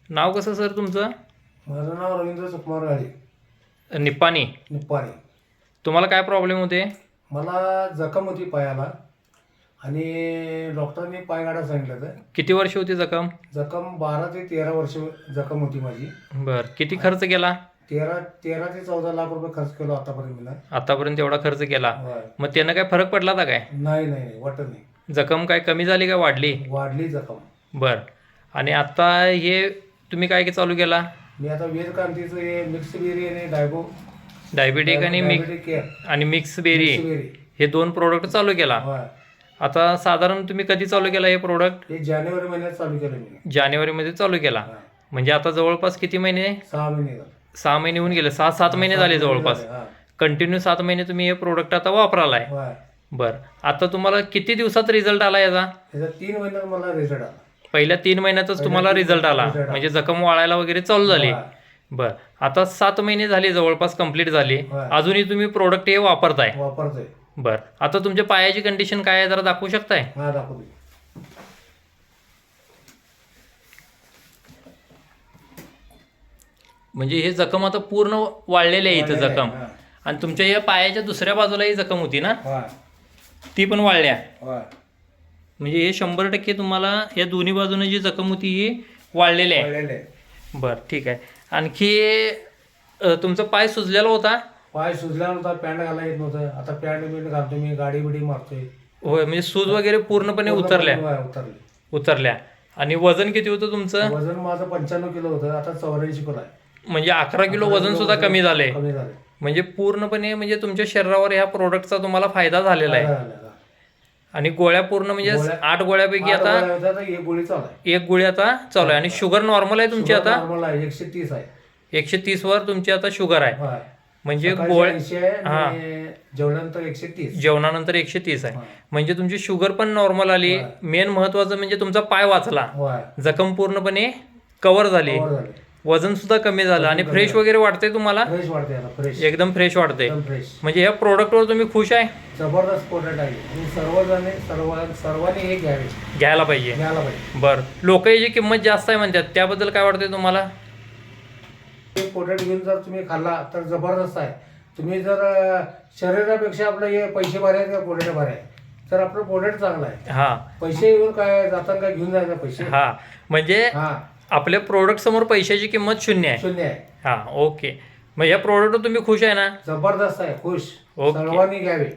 नाव कसं सर तुमचं? माझं नाव रवींद्र सुकुमार गाडे, निप्पाणी. निप्पाणी. तुम्हाला काय प्रॉब्लेम होते? मला जखम होती पायाला आणि डॉक्टरांनी पाय काढायला सांगितलं होतं. किती वर्ष होती जखम? जखम 12 ते 13 वर्ष जखम होती माझी. बर, किती खर्च केला? 13 ते 14 लाख रुपये खर्च केलो आतापर्यंत मी. आतापर्यंत एवढा खर्च केला? होय. मग त्यानं काय फरक पडला होता काय? नाही नाही नाही, वाटत नाही. जखम काय कमी झाली का वाढली? वाढली जखम. बर. आणि आता हे तुम्ही काय चालू केला? मी आता वेदकांतीचं हे मिक्स बेरी आणि डायबिटिक आणि केअर आणि मिक्स बेरी हे 2 प्रोडक्ट चालू केला. होय. आता साधारण तुम्ही कधी चालू केला हे प्रोडक्ट? हे जानेवारी महिन्यात चालू केलं मी. जानेवारीमध्ये चालू केला. हा. म्हणजे आता जवळपास किती महिने? 6 महिने झाले. 6 महिने होऊन गेले. 6-7 महिने झाले जवळपास. हा. कंटिन्यू 7 महिने तुम्ही हे प्रोडक्ट आता वापरालाय. होय. बर. आता तुम्हाला किती दिवसात रिझल्ट आला याचा? त्याचा 3 महिन्यात मला रिझल्ट आला. पहिल्या 3 महिन्यातच तुम्हाला रिझल्ट आला, म्हणजे जखम वाळायला वगैरे चालू झाली. होय. बर. आता 7 महिने झाले जवळपास कंप्लीट झाले. होय. अजूनही तुम्ही प्रोडक्ट हे वापरताय? वापरतोय. बर. आता तुमच्या पायाची कंडिशन काय आहे जरा दाखवू शकताय? हा, दाखवतो. म्हणजे हे जखम आता पूर्ण वाळलेली आहे इथं वाळलेलं आहे, जखम. हा. आणि तुमच्या या पायाच्या दुसऱ्या बाजूलाही जखम होती ना, होय. ती पण वाळल्या. होय. म्हणजे हे 100% तुम्हाला या दोन्ही बाजूने जी जखम होती ही वाळलेली आहे. वाळलेलं आहे. बरं, ठीक आहे. आणखी तुमचा पाय सुजलेला होता? पाय सुजला नव्हता, पॅन्ट घालायला येत नव्हतं. आता पॅन्ट बिंट घालतो मी, गाडी बिडी मारतोय. होय, म्हणजे सूज वगैरे पूर्णपणे उतरल्या? होय, उतरले. उतरल्या. आणि वजन किती होतं तुमचं? वजन माझं 95 किलो होतं, आता 84 किलो आहे. म्हणजे 11 किलो वजन सुद्धा कमी झाले. कमी झाले. म्हणजे पूर्णपणे म्हणजे तुमच्या शरीरावर ह्या प्रोडक्टचा तुम्हाला फायदा झालेला आहे. आणि गोळ्या पूर्ण म्हणजे 8 गोळ्यापैकी आता एक गोळी चालू आहे. एक गोळी आता चालू आहे. आणि शुगर नॉर्मल आहे तुमची आता? नॉर्मल आहे, 130 आहे. 130 वर तुमची आता शुगर आहे. होय. म्हणजे सकाळची 80 आहे आणि जेवणानंतर 130. जेवणानंतर 130 आहे. होय. म्हणजे तुमची शुगर पण नॉर्मल आली. होय. मेन महत्वाचं म्हणजे तुमचा पाय वाचला, होय. जखम पूर्णपणे कव्हर झाली, कव्हर झाले. वजन सुद्धा कमी झालं आणि फ्रेश वगैरे वाटतंय तुम्हाला? फ्रेश वाटते आता, फ्रेश. एकदम फ्रेश वाटते. एकदम फ्रेश. म्हणजे या प्रोडक्टवर तुम्ही खुश आहे? जबरदस्त प्रोडक्ट आहे आणि सर्वांनी हे घ्यायला पाहिजे. बरं. लोक याची किंमत जास्त आहे म्हणतात, त्याबद्दल काय वाटतंय तुम्हाला? हे प्रोडक्ट घेऊन जर तुम्ही खाल्ला तर जबरदस्त आहे. तुम्ही जर शरीरापेक्षा आपलं हे पैसे भरे आहेत का प्रोडक्ट भरे आहे, तर आपलं प्रोडक्ट चांगलं आहे. हा. पैसे घेऊन काय जाताना काय घेऊन जायचं पैसे? हा, म्हणजे हा, आपल्या प्रोडक्ट समोर पैशाची किंमत शून्य आहे. शून्य आहे. हा, ओके. मग या प्रोडक्टवर तुम्ही खुश आहे ना? जबरदस्त आहे, खुश. ओके. सर्वांनी घ्यावे.